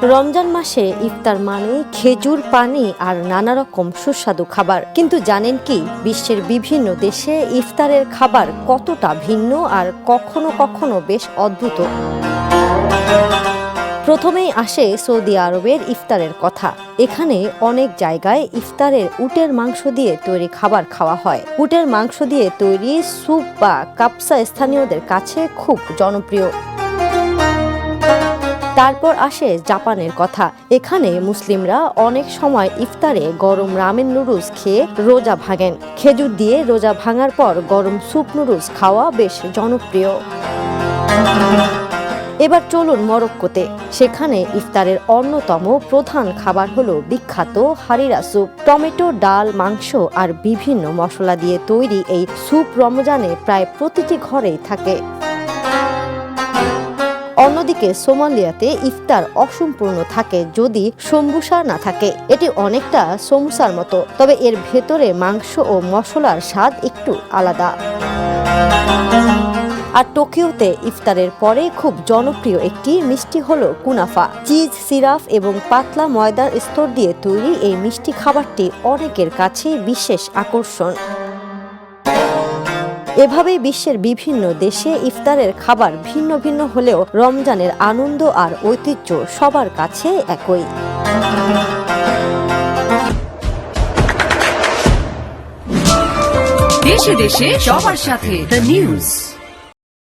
রমজান মাসে ইফতার মানে খেজুর, পানি আর নানা রকম সুস্বাদু খাবার। কিন্তু জানেন কি, বিশ্বের বিভিন্ন দেশে ইফতারের খাবার কতটা ভিন্ন আর কখনো কখনো বেশ অদ্ভুত। প্রথমেই আসে সৌদি আরবের ইফতারের কথা। এখানে অনেক জায়গায় ইফতারের উটের মাংস দিয়ে তৈরি খাবার খাওয়া হয়। উটের মাংস দিয়ে তৈরি স্যুপ বা কাপসা স্থানীয়দের কাছে খুব জনপ্রিয়। তারপর আসে জাপানের কথা। এখানে মুসলিমরা অনেক সময় ইফতারে গরম রামেন নুডলস খেয়ে রোজা ভাঙেন। খেজুর দিয়ে রোজা ভাঙার পর গরম স্যুপ নুডলস খাওয়া বেশ জনপ্রিয়। এবার চলুন মরক্কোতে। সেখানে ইফতারের অন্যতম প্রধান খাবার হলো বিখ্যাত হারিরা স্যুপ। টমেটো, ডাল, মাংস আর বিভিন্ন মশলা দিয়ে তৈরি এই স্যুপ রমজানে প্রায় প্রতিটি ঘরেই থাকে। অন্যদিকে সোমালিয়াতে ইফতার অসম্পূর্ণ থাকে যদি সম্বুসা না থাকে। এটি অনেকটা সমুসার মতো, তবে এর ভেতরে মাংস ও মশলার স্বাদ একটু আলাদা। আর টোকিওতে ইফতারের পরে খুব জনপ্রিয় একটি মিষ্টি হলো কুনাফা। চিজ, সিরাপ এবং পাতলা ময়দার স্তর দিয়ে তৈরি এই মিষ্টি খাবারটি অনেকের কাছে বিশেষ আকর্ষণ। এভাবেই বিশ্বের বিভিন্ন দেশে ইফতারের খাবার ভিন্ন ভিন্ন হলেও রমজানের আনন্দ আর ঐতিহ্য সবার কাছে একই। দেশে দেশে সবার সাথে দ্য নিউজ।